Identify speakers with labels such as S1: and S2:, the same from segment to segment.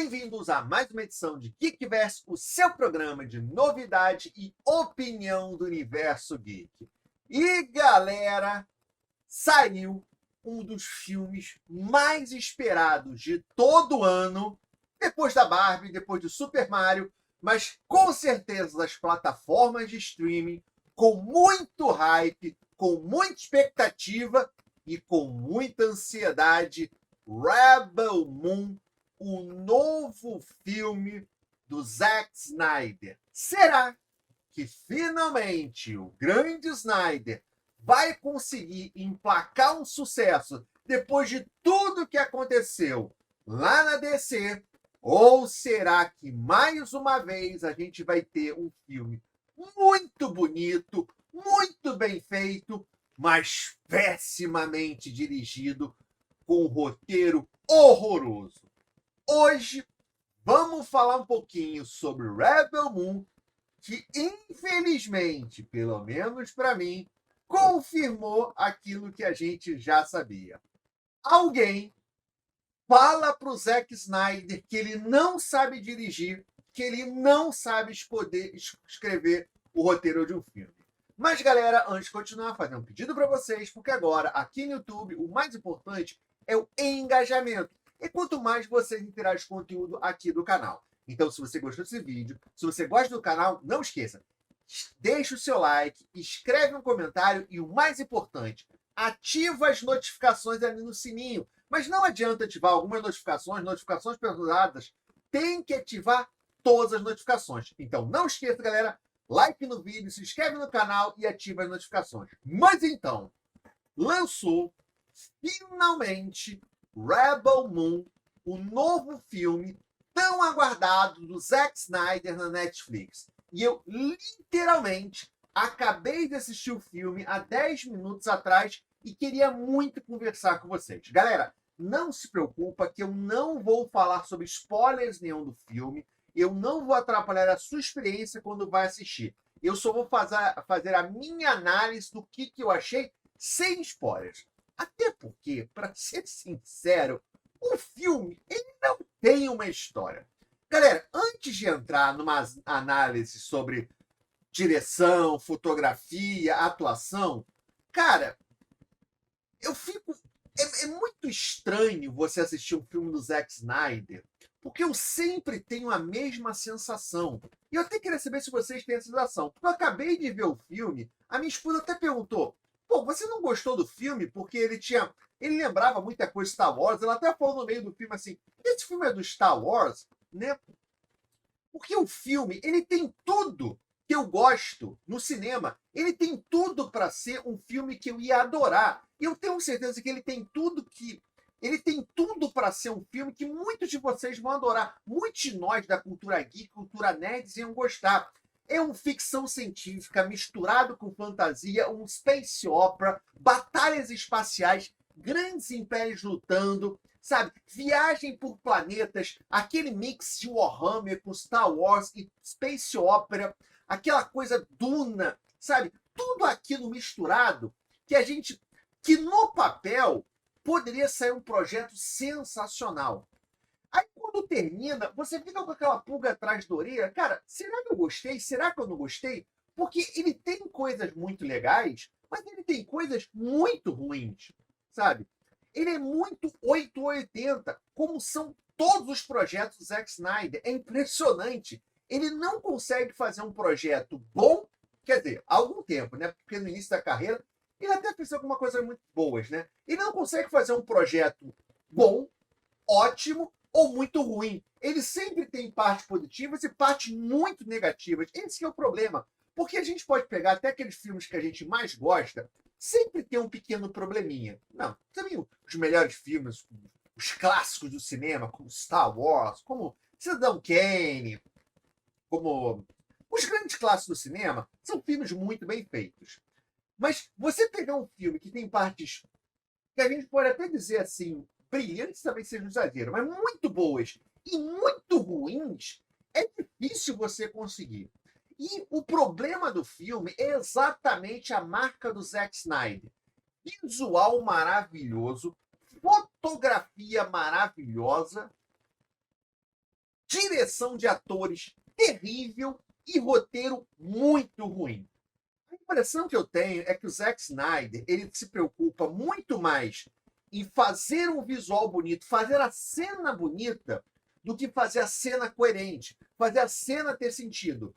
S1: Bem-vindos a mais uma edição de Geekverse, o seu programa de novidade e opinião do universo geek. E galera, saiu um dos filmes mais esperados de todo ano, depois da Barbie, depois do Super Mario, mas com certeza das plataformas de streaming, com muito hype, com muita expectativa e com muita ansiedade, Rebel Moon, o novo filme do Zack Snyder. Será que finalmente o grande Snyder vai conseguir emplacar um sucesso depois de tudo que aconteceu lá na DC? Ou será que mais uma vez a gente vai ter um filme muito bonito, muito bem feito, mas pessimamente dirigido, com um roteiro horroroso? Hoje vamos falar um pouquinho sobre Rebel Moon, que infelizmente, pelo menos para mim, confirmou aquilo que a gente já sabia. Alguém fala para o Zack Snyder que ele não sabe dirigir, que ele não sabe poder escrever o roteiro de um filme. Mas, galera, antes de continuar, fazer um pedido para vocês, porque agora, aqui no YouTube, o mais importante é o engajamento. E quanto mais vocês interagem com o conteúdo aqui do canal. Então, se você gostou desse vídeo, se você gosta do canal, não esqueça, deixa o seu like, escreve um comentário e o mais importante, ativa as notificações ali no sininho. Mas não adianta ativar algumas notificações personalizadas, tem que ativar todas as notificações. Então, não esqueça, galera, like no vídeo, se inscreve no canal e ativa as notificações. Mas então, lançou finalmente Rebel Moon, o novo filme tão aguardado do Zack Snyder na Netflix. E eu literalmente acabei de assistir o filme há 10 minutos atrás e queria muito conversar com vocês. Galera, não se preocupa que eu não vou falar sobre spoilers nenhum do filme, eu não vou atrapalhar a sua experiência quando vai assistir. Eu só vou fazer a minha análise do que eu achei sem spoilers. Até porque, para ser sincero, o filme ele não tem uma história. Galera, antes de entrar numa análise sobre direção, fotografia, atuação, cara, eu fico. É muito estranho você assistir um filme do Zack Snyder, porque eu sempre tenho a mesma sensação. E eu até queria saber se vocês têm essa sensação. Porque eu acabei de ver o filme, a minha esposa até perguntou: pô, você não gostou do filme porque ele lembrava muita coisa de Star Wars? Ela até falou no meio do filme assim: esse filme é do Star Wars, né? Porque o filme, ele tem tudo que eu gosto no cinema. Ele tem tudo para ser um filme que eu ia adorar. E eu tenho certeza que ele tem tudo para ser um filme que muitos de vocês vão adorar. Muitos de nós da cultura geek, cultura nerd, iam gostar. É uma ficção científica misturado com fantasia, um space opera, batalhas espaciais, grandes impérios lutando, sabe? Viagem por planetas, aquele mix de Warhammer com Star Wars e space opera, aquela coisa Duna, sabe? Tudo aquilo misturado que no papel poderia sair um projeto sensacional. Aí quando termina, você fica com aquela pulga atrás da orelha. Cara, será que eu gostei? Será que eu não gostei? Porque ele tem coisas muito legais, mas ele tem coisas muito ruins, sabe? Ele é muito 880, como são todos os projetos do Zack Snyder. É impressionante. Ele não consegue fazer um projeto bom, quer dizer, há algum tempo, né? Porque no início da carreira, ele até fez algumas coisas muito boas, né? Ele não consegue fazer um projeto bom, ótimo ou muito ruim. Ele sempre tem partes positivas e partes muito negativas. Esse é o problema. Porque a gente pode pegar até aqueles filmes que a gente mais gosta, sempre tem um pequeno probleminha. Não, também os melhores filmes, os clássicos do cinema, como Star Wars, como Cidadão Kane, como os grandes clássicos do cinema, são filmes muito bem feitos. Mas você pegar um filme que tem partes que a gente pode até dizer assim, brilhantes também seja um exagero, mas muito boas e muito ruins, é difícil você conseguir. E o problema do filme é exatamente a marca do Zack Snyder. Visual maravilhoso, fotografia maravilhosa, direção de atores terrível e roteiro muito ruim. A impressão que eu tenho é que o Zack Snyder ele se preocupa muito mais em fazer um visual bonito, fazer a cena bonita, do que fazer a cena coerente, fazer a cena ter sentido.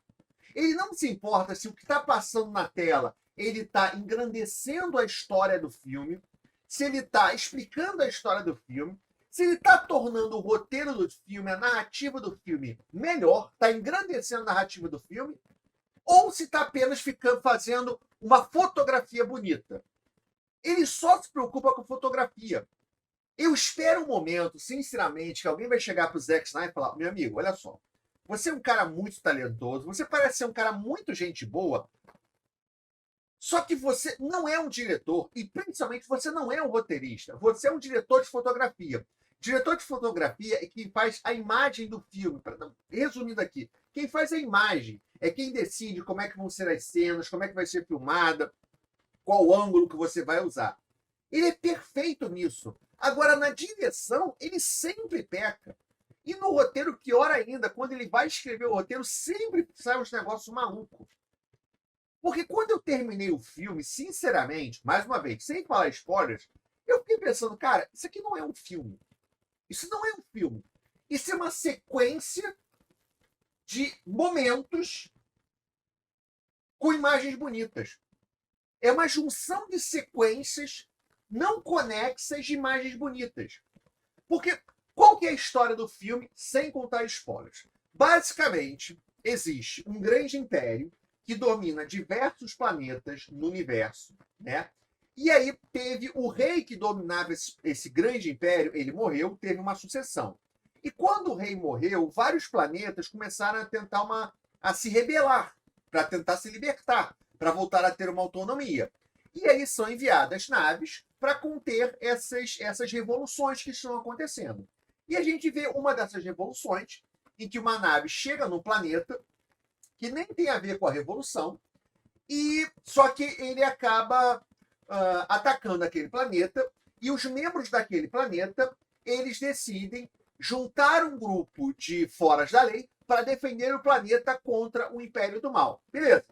S1: Ele não se importa se o que está passando na tela ele está engrandecendo a história do filme, se ele está explicando a história do filme, se ele está tornando o roteiro do filme, a narrativa do filme melhor, está engrandecendo a narrativa do filme, ou se está apenas ficando fazendo uma fotografia bonita. Ele só se preocupa com fotografia. Eu espero um momento, sinceramente, que alguém vai chegar para o Zack Snyder e falar: meu amigo, olha só, você é um cara muito talentoso, você parece ser um cara muito gente boa, só que você não é um diretor e, principalmente, você não é um roteirista. Você é um diretor de fotografia. Diretor de fotografia é quem faz a imagem do filme. Resumindo aqui, quem faz a imagem é quem decide como é que vão ser as cenas, como é que vai ser filmada, qual ângulo que você vai usar. Ele é perfeito nisso. Agora, na direção, ele sempre peca. E no roteiro, pior ainda, quando ele vai escrever o roteiro, sempre sai uns negócios malucos. Porque quando eu terminei o filme, sinceramente, mais uma vez, sem falar spoilers, eu fiquei pensando, cara, isso aqui não é um filme. Isso não é um filme. Isso é uma sequência de momentos com imagens bonitas. É uma junção de sequências não conexas de imagens bonitas. Porque qual que é a história do filme, sem contar spoilers? Basicamente, existe um grande império que domina diversos planetas no universo, né? E aí teve o rei que dominava esse grande império, ele morreu, teve uma sucessão. E quando o rei morreu, vários planetas começaram a tentar a se rebelar, para tentar se libertar, para voltar a ter uma autonomia. E aí são enviadas naves para conter essas revoluções que estão acontecendo. E a gente vê uma dessas revoluções em que uma nave chega no planeta que nem tem a ver com a revolução, e só que ele acaba atacando aquele planeta, e os membros daquele planeta eles decidem juntar um grupo de foras da lei para defender o planeta contra o Império do Mal. Beleza?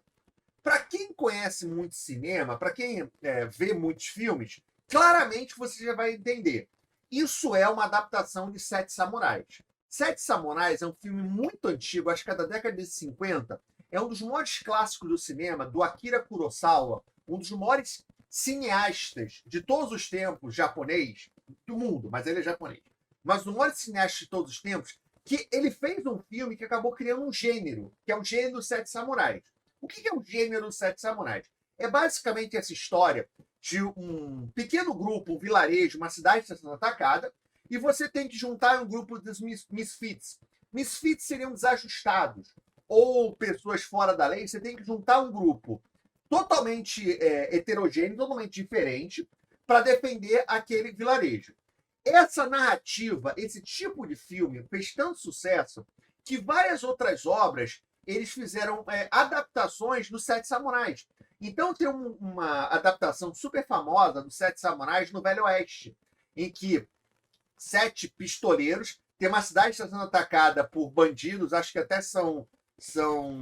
S1: Para quem conhece muito cinema, para quem vê muitos filmes, claramente você já vai entender. Isso é uma adaptação de Sete Samurais. Sete Samurais é um filme muito antigo, acho que é da década de 50. É um dos maiores clássicos do cinema, do Akira Kurosawa, um dos maiores cineastas de todos os tempos japonês, do mundo, mas ele é japonês. Mas um dos maiores cineastas de todos os tempos, que ele fez um filme que acabou criando um gênero, que é o gênero dos Sete Samurais. O que é o gênero dos Sete Samurais? É basicamente essa história de um pequeno grupo, um vilarejo, uma cidade sendo atacada, e você tem que juntar um grupo dos misfits. Misfits seriam desajustados, ou pessoas fora da lei. Você tem que juntar um grupo totalmente heterogêneo, totalmente diferente, para defender aquele vilarejo. Essa narrativa, esse tipo de filme, fez tanto sucesso que várias outras obras eles fizeram adaptações dos Sete Samurais. Então tem uma adaptação super famosa dos Sete Samurais no Velho Oeste, em que 7 pistoleiros tem uma cidade que está sendo atacada por bandidos, acho que até são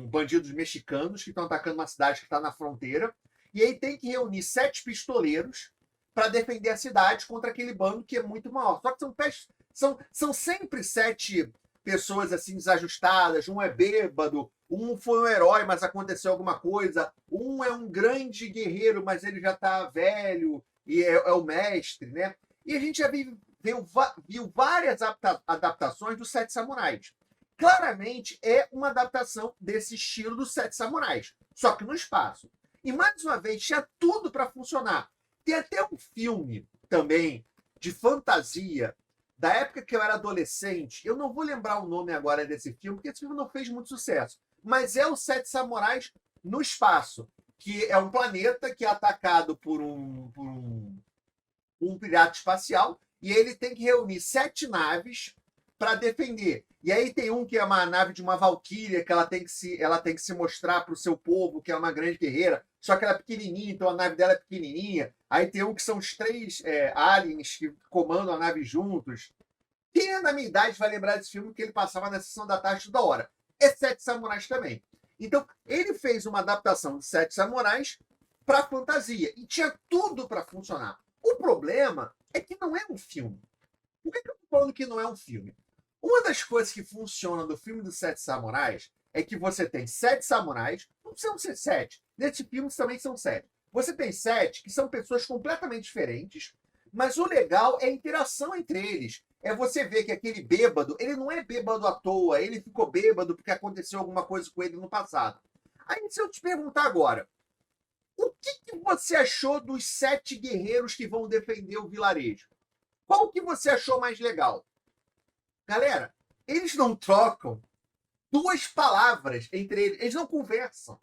S1: bandidos mexicanos que estão atacando uma cidade que está na fronteira, e aí tem que reunir 7 pistoleiros para defender a cidade contra aquele bando que é muito maior. Só que são sempre 7 pessoas assim desajustadas, um é bêbado, um foi um herói, mas aconteceu alguma coisa, um é um grande guerreiro, mas ele já está velho e é o mestre, né? E a gente já viu várias adaptações dos Sete Samurais. Claramente é uma adaptação desse estilo dos Sete Samurais, só que no espaço. E mais uma vez, tinha tudo para funcionar. Tem até um filme também de fantasia da época que eu era adolescente. Eu não vou lembrar o nome agora desse filme, porque esse filme não fez muito sucesso. Mas é os Sete Samurais no espaço, que é um planeta que é atacado por um pirata espacial, e ele tem que reunir 7 naves para defender. E aí tem um que é uma nave de uma valquíria, que ela tem que se mostrar para o seu povo, que é uma grande guerreira, só que ela é pequenininha, então a nave dela é pequenininha. Aí tem um que são os 3 aliens que comandam a nave juntos. Quem é da minha idade vai lembrar desse filme que ele passava na sessão da tarde toda hora. É Sete Samurais também. Então, ele fez uma adaptação de Sete Samurais para fantasia. E tinha tudo para funcionar. O problema é que não é um filme. Por que eu estou falando que não é um filme? Uma das coisas que funciona do filme dos Sete Samurais é que você tem sete samurais, não precisam ser sete, nesse filme também são sete. Você tem sete que são pessoas completamente diferentes, mas o legal é a interação entre eles. É você ver que aquele bêbado, ele não é bêbado à toa, ele ficou bêbado porque aconteceu alguma coisa com ele no passado. Aí, se eu te perguntar agora, o que você achou dos sete guerreiros que vão defender o vilarejo? Qual que você achou mais legal? Galera, eles não trocam duas palavras entre eles. Eles não conversam.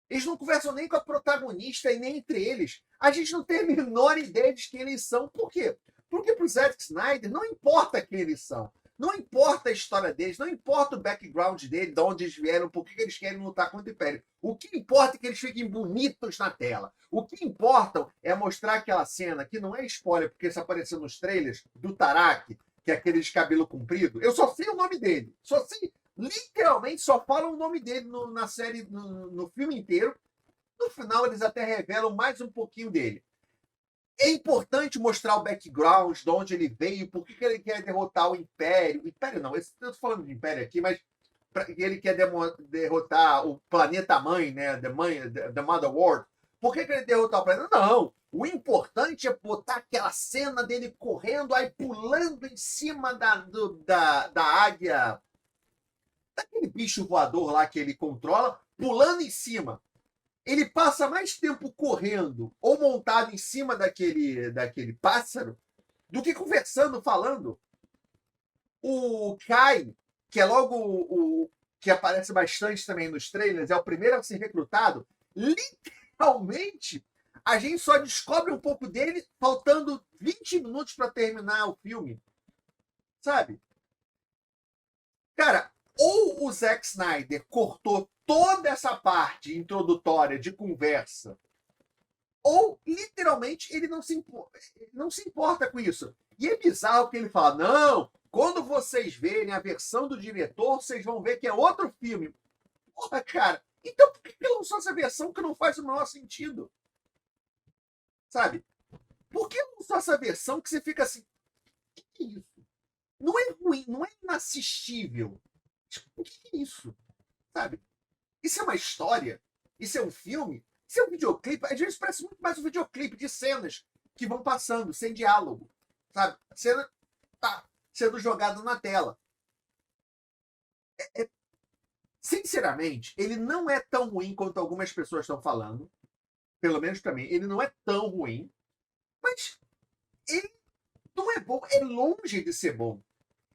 S1: Eles não conversam nem com a protagonista e nem entre eles. A gente não tem a menor ideia de quem eles são. Por quê? Porque para o Zack Snyder não importa quem eles são. Não importa a história deles, não importa o background deles, de onde eles vieram, por que eles querem lutar contra o Império. O que importa é que eles fiquem bonitos na tela. O que importa é mostrar aquela cena, que não é spoiler, porque isso apareceu nos trailers, do Tarak, que é aquele de cabelo comprido. Eu só sei o nome dele. Só sei, literalmente, só falam o nome dele na série, no filme inteiro. No final, eles até revelam mais um pouquinho dele. É importante mostrar o background, de onde ele veio, por que ele quer derrotar o Império. Império não, eu estou falando de Império aqui, mas ele quer derrotar o planeta mãe, né? The Mother World. Por que ele quer derrotar o planeta? Não. O importante é botar aquela cena dele correndo, aí pulando em cima da águia, daquele bicho voador lá que ele controla, pulando em cima. Ele passa mais tempo correndo ou montado em cima daquele pássaro do que conversando, falando. O Kai, que é logo o que aparece bastante também nos trailers, é o primeiro a ser recrutado, literalmente a gente só descobre um pouco dele faltando 20 minutos para terminar o filme. Sabe? Cara, ou o Zack Snyder cortou toda essa parte introdutória de conversa, ou literalmente ele não se importa com isso. E é bizarro que ele fala: não, quando vocês verem a versão do diretor, vocês vão ver que é outro filme. Porra, cara, então por que ele lançou essa versão que não faz o menor sentido? Sabe? Por que lançou essa versão que você fica assim: o que é isso? Não é ruim, não é inassistível. Tipo, o que é isso? Sabe? Isso é uma história? Isso é um filme? Isso é um videoclipe? Às vezes parece muito mais um videoclipe de cenas que vão passando, sem diálogo. Sabe? A cena tá sendo jogada na tela. Sinceramente, ele não é tão ruim quanto algumas pessoas estão falando. Pelo menos para mim, ele não é tão ruim. Mas ele não é bom. É longe de ser bom.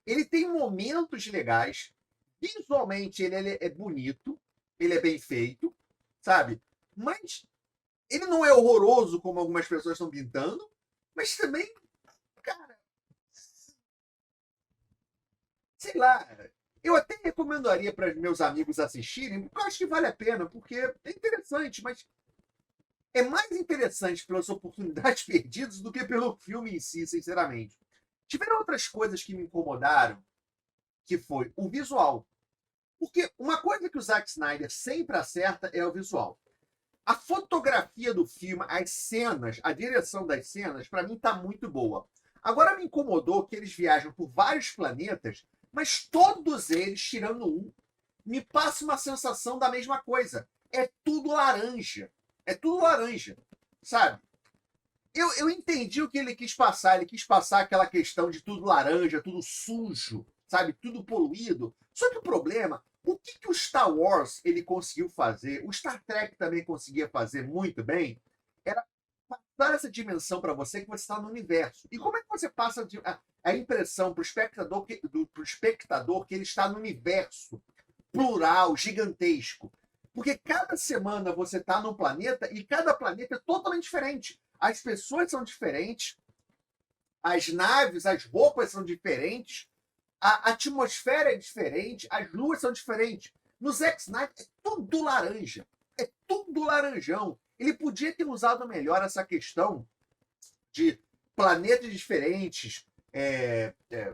S1: Ele tem momentos legais. Visualmente, ele é bonito. Ele é bem feito. Sabe? Mas ele não é horroroso como algumas pessoas estão pintando. Mas também, cara, sei lá. Eu até recomendaria para meus amigos assistirem, porque eu acho que vale a pena, porque é interessante, mas é mais interessante pelas oportunidades perdidas do que pelo filme em si, sinceramente. Tiveram outras coisas que me incomodaram, que foi o visual. Porque uma coisa que o Zack Snyder sempre acerta é o visual. A fotografia do filme, as cenas, a direção das cenas, para mim tá muito boa. Agora me incomodou que eles viajam por vários planetas, mas todos eles, tirando um, me passa uma sensação da mesma coisa. É tudo laranja. É tudo laranja, sabe? Eu entendi o que ele quis passar. Ele quis passar aquela questão de tudo laranja, tudo sujo, sabe? Tudo poluído. Só que o problema, o que o Star Wars ele conseguiu fazer, o Star Trek também conseguia fazer muito bem, era dar essa dimensão para você que você está no universo. E como é que você passa a impressão para o espectador que ele está no universo plural, gigantesco? Porque cada semana você está num planeta e cada planeta é totalmente diferente. As pessoas são diferentes, as naves, as roupas são diferentes, a atmosfera é diferente, as luas são diferentes. No Zack Snyder é tudo laranja. É tudo laranjão. Ele podia ter usado melhor essa questão de planetas diferentes,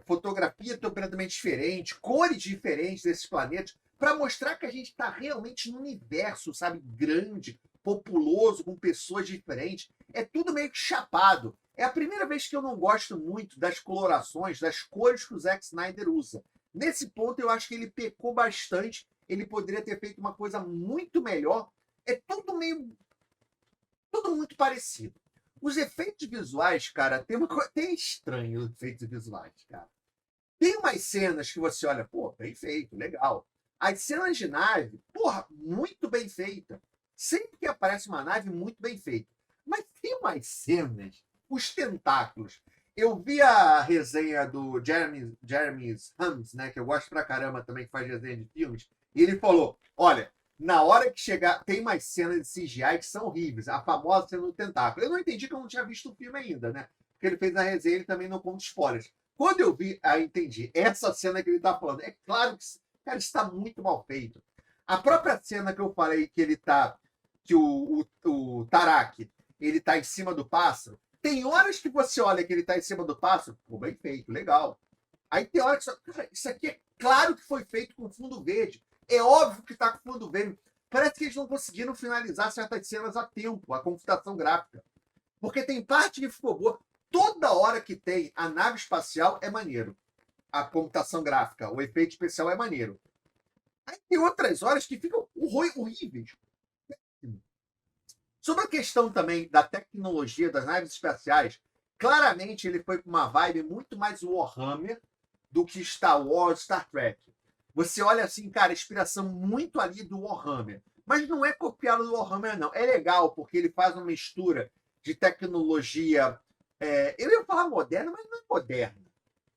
S1: fotografia completamente diferente, cores diferentes desses planetas, para mostrar que a gente está realmente num universo, sabe, grande, populoso, com pessoas diferentes. É tudo meio que chapado. É a primeira vez que eu não gosto muito das colorações, das cores que o Zack Snyder usa. Nesse ponto, eu acho que ele pecou bastante. Ele poderia ter feito uma coisa muito melhor. É tudo muito parecido. Os efeitos visuais, cara, tem uma coisa. Tem estranho os efeitos visuais, cara. Tem umas cenas que você olha, pô, bem feito, legal. As cenas de nave, porra, muito bem feita. Sempre que aparece uma nave, muito bem feita. Mas tem umas cenas, os tentáculos. Eu vi a resenha do Jeremy Hams, né, que eu gosto pra caramba também, que faz resenha de filmes, e ele falou: olha, na hora que chegar, tem umas cenas de CGI que são horríveis. A famosa cena do tentáculo. Eu não entendi que eu não tinha visto o filme ainda, né? Porque ele fez a resenha, ele também não conta spoilers. Quando eu vi, aí entendi. Essa cena que ele tá falando. É claro que, cara, está muito mal feito. A própria cena que eu falei que ele tá. Que o Tarak, ele tá em cima do pássaro. Tem horas que você olha que ele tá em cima do pássaro, pô, bem feito, legal. Aí tem horas que cara, isso aqui é claro que foi feito com fundo verde. É óbvio que tá com fundo verde. Parece que eles não conseguiram finalizar certas cenas a tempo, a computação gráfica. Porque tem parte que ficou boa. Toda hora que tem a nave espacial é maneiro. A computação gráfica, o efeito especial é maneiro. Aí tem outras horas que ficam horríveis. Sobre a questão também da tecnologia das naves espaciais, claramente ele foi com uma vibe muito mais Warhammer do que Star Wars, Star Trek. Você olha assim, cara, inspiração muito ali do Warhammer. Mas não é copiado do Warhammer, não. É legal, porque ele faz uma mistura de tecnologia. Eu ia falar moderna, mas não é moderna.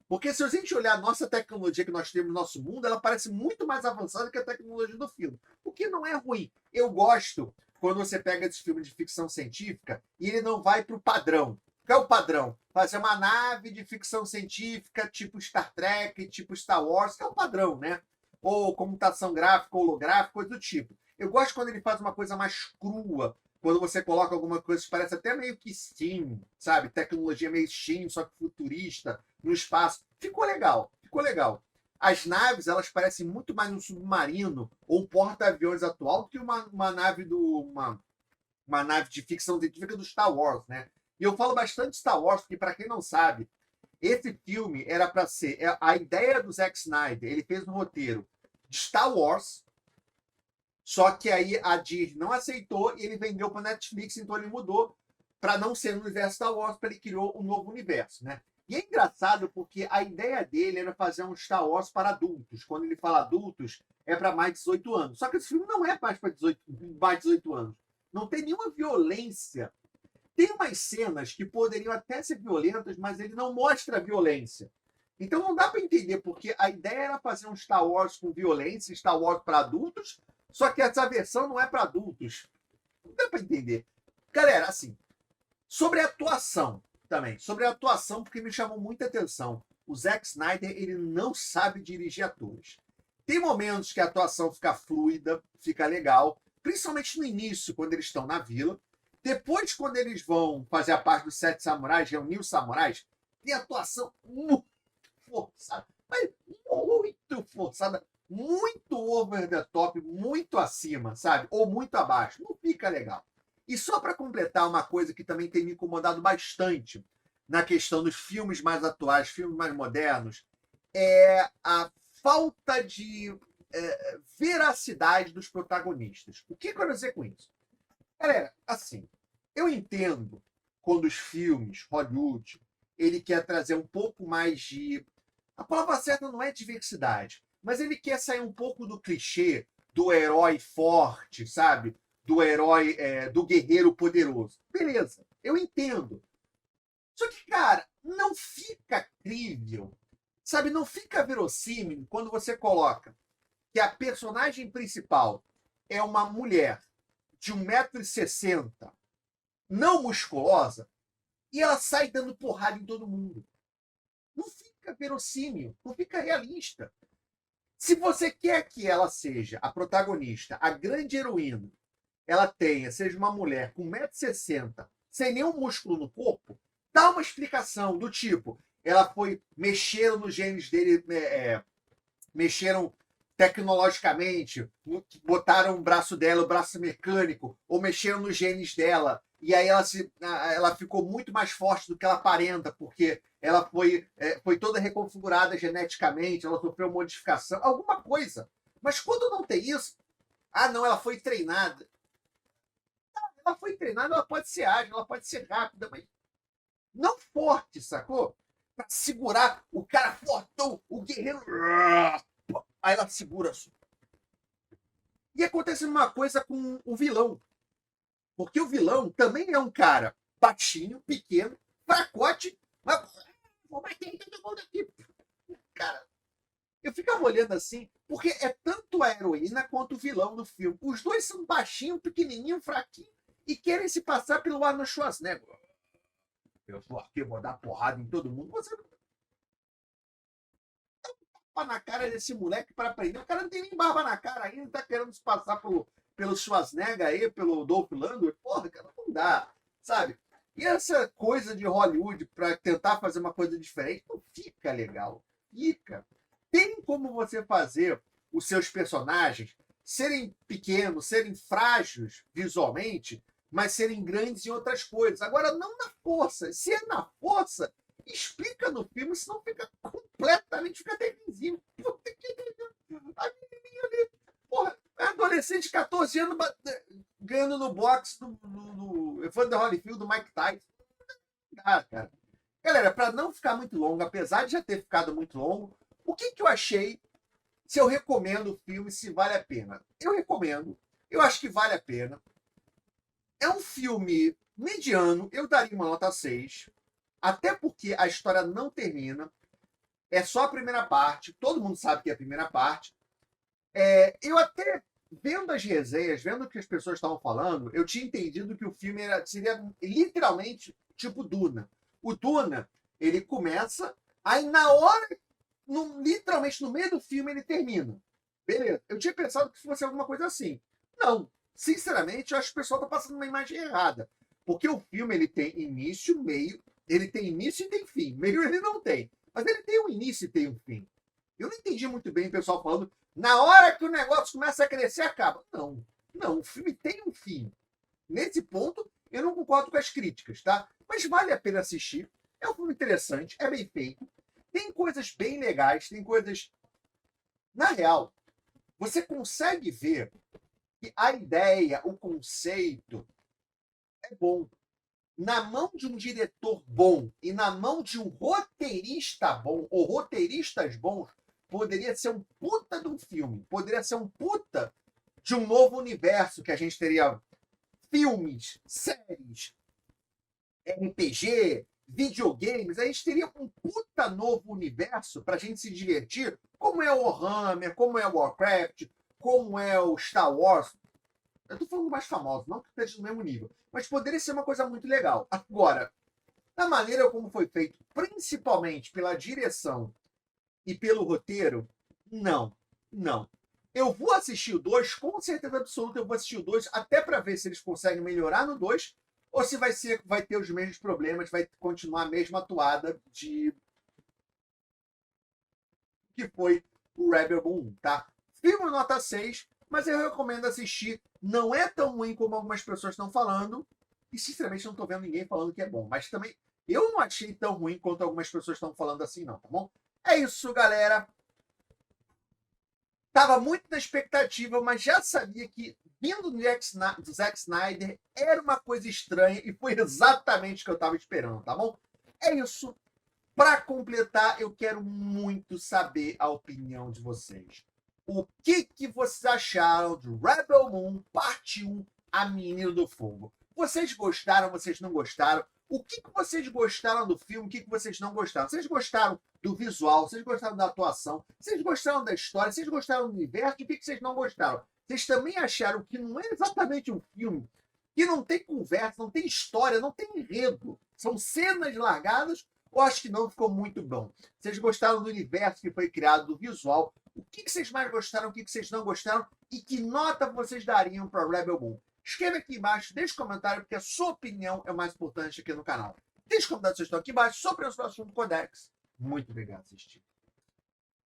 S1: Porque se a gente olhar a nossa tecnologia que nós temos no nosso mundo, ela parece muito mais avançada que a tecnologia do filme. O que não é ruim. Eu gosto quando você pega esses filmes de ficção científica e ele não vai para o padrão. Qual é o padrão? Fazer uma nave de ficção científica tipo Star Trek, tipo Star Wars, que é o padrão, né? Ou computação gráfica, holográfica, coisa do tipo. Eu gosto quando ele faz uma coisa mais crua, quando você coloca alguma coisa que parece até meio que Steam, sabe? Tecnologia meio Steam, só que futurista, no espaço. Ficou legal, ficou legal. As naves, elas parecem muito mais um submarino ou um porta-aviões atual do que uma nave uma nave de ficção científica do Star Wars, né? E eu falo bastante Star Wars, porque, para quem não sabe, esse filme era para ser. A ideia do Zack Snyder, ele fez um roteiro de Star Wars, só que aí a Disney não aceitou e ele vendeu para Netflix, então ele mudou para não ser no universo Star Wars, para ele criou um novo universo, né? E é engraçado porque a ideia dele era fazer um Star Wars para adultos. Quando ele fala adultos, é para mais de 18 anos. Só que esse filme não é mais para mais de 18 anos. Não tem nenhuma violência. Tem umas cenas que poderiam até ser violentas, mas ele não mostra a violência. Então não dá para entender, porque a ideia era fazer um Star Wars com violência, Star Wars para adultos, só que essa versão não é para adultos. Não dá para entender. Galera, assim, sobre a atuação também, sobre a atuação, porque me chamou muita atenção. O Zack Snyder, ele não sabe dirigir atores. Tem momentos que a atuação fica fluida, fica legal, principalmente no início, quando eles estão na vila. Depois, quando eles vão fazer a parte dos 7 samurais, reunir os samurais, tem atuação muito forçada, mas muito forçada, muito over the top, muito acima, sabe? Ou muito abaixo. Não fica legal. E só para completar uma coisa que também tem me incomodado bastante na questão dos filmes mais atuais, filmes mais modernos, é a falta de veracidade dos protagonistas. O que eu quero dizer com isso? Galera, assim, eu entendo quando os filmes, Hollywood, ele quer trazer um pouco mais de. A palavra certa não é diversidade, mas ele quer sair um pouco do clichê do herói forte, sabe? Do herói, do guerreiro poderoso. Beleza, eu entendo. Só que, cara, não fica crível, sabe? Não fica verossímil quando você coloca que a personagem principal é uma mulher de 1,60 m, não musculosa, e ela sai dando porrada em todo mundo. Não fica verossímil, não fica realista. Se você quer que ela seja a protagonista, a grande heroína, seja uma mulher com 1,60 m, sem nenhum músculo no corpo, dá uma explicação do tipo, ela foi mexeram nos genes dele, mexeram tecnologicamente, botaram o braço dela, o braço mecânico, ou mexeram nos genes dela, e aí ela ficou muito mais forte do que ela aparenta, porque ela foi toda reconfigurada geneticamente, ela sofreu modificação, alguma coisa. Mas quando não tem isso, não, ela foi treinada. Ela foi treinada, ela pode ser ágil, ela pode ser rápida, mas não forte, sacou? Pra segurar o cara fortão, o guerreiro. Aí ela segura assim. E acontece uma coisa com o vilão. Porque o vilão também é um cara baixinho, pequeno, fracote, mas vou bater todo mundo aqui. Cara, eu ficava olhando assim, porque é tanto a heroína quanto o vilão do filme. Os dois são baixinho, pequenininho, fraquinho e querem se passar pelo Arnold Schwarzenegger. Eu estou aqui, vou dar porrada em todo mundo. Você não tapa na cara desse moleque para aprender. O cara não tem nem barba na cara ainda, tá querendo se passar pelo Schwarzenegger aí, pelo Dolph Lundgren. Porra, cara, não dá, sabe? E essa coisa de Hollywood para tentar fazer uma coisa diferente não fica legal. Fica. Tem como você fazer os seus personagens serem pequenos, serem frágeis visualmente, mas serem grandes em outras coisas. Agora, não na força. Se é na força, explica no filme, senão fica completamente, fica até invisível. A menininha ali, porra, é adolescente de 14 anos ganhando no boxe do Evander Holyfield, do Mike Tyson. Cara. Galera, para não ficar muito longo, apesar de já ter ficado muito longo, o que eu achei, se eu recomendo o filme, se vale a pena? Eu recomendo, eu acho que vale a pena. É um filme mediano, eu daria uma nota 6, até porque a história não termina, é só a primeira parte, todo mundo sabe que é a primeira parte. Eu até, vendo as resenhas, vendo o que as pessoas estavam falando, eu tinha entendido que o filme seria literalmente tipo Duna. O Duna, ele começa, aí na hora, literalmente no meio do filme, ele termina. Beleza. Eu tinha pensado que fosse alguma coisa assim. Não. Sinceramente, eu acho que o pessoal está passando uma imagem errada. Porque o filme ele tem início, meio, ele tem início e tem fim. Meio ele não tem. Mas ele tem um início e tem um fim. Eu não entendi muito bem o pessoal falando, na hora que o negócio começa a crescer, acaba. Não. Não, o filme tem um fim. Nesse ponto, eu não concordo com as críticas, tá? Mas vale a pena assistir. É um filme interessante, é bem feito. Tem coisas bem legais, tem coisas. Na real, você consegue ver que a ideia, o conceito é bom. Na mão de um diretor bom e na mão de um roteirista bom, ou roteiristas bons, poderia ser um puta de um filme. Poderia ser um puta de um novo universo que a gente teria filmes, séries, RPG, videogames, a gente teria um puta novo universo para a gente se divertir, como é o Warhammer, como é o Warcraft, como é o Star Wars. Eu tô falando mais famoso, não que esteja no mesmo nível, mas poderia ser uma coisa muito legal. Agora, da maneira como foi feito, principalmente pela direção e pelo roteiro, não, não. Eu vou assistir o 2, com certeza absoluta, eu vou assistir o 2, até para ver se eles conseguem melhorar no 2, ou se vai ter os mesmos problemas, vai continuar a mesma atuada de que foi o Rebel Moon 1, tá? Filme nota 6, mas eu recomendo assistir. Não é tão ruim como algumas pessoas estão falando, e sinceramente não estou vendo ninguém falando que é bom, mas também eu não achei tão ruim quanto algumas pessoas estão falando assim, não, tá bom? É isso, galera. Tava muito na expectativa, mas já sabia que vindo do Zack Snyder era uma coisa estranha e foi exatamente o que eu estava esperando, tá bom? É isso. Para completar, eu quero muito saber a opinião de vocês. O que vocês acharam de Rebel Moon Parte 1, A Menina do Fogo? Vocês gostaram, vocês não gostaram? O que vocês gostaram do filme, o que vocês não gostaram? Vocês gostaram do visual, vocês gostaram da atuação, vocês gostaram da história, vocês gostaram do universo, o que vocês não gostaram? Vocês também acharam que não é exatamente um filme, que não tem conversa, não tem história, não tem enredo, são cenas largadas, ou acho que não ficou muito bom? Vocês gostaram do universo que foi criado, do visual, o que vocês mais gostaram, o que vocês não gostaram e que nota vocês dariam para Rebel Moon? Escreva aqui embaixo, deixe um comentário, porque a sua opinião é o mais importante aqui no canal. Deixe os comentários que estão aqui embaixo sobre o nosso assunto Codex. Muito obrigado por assistir.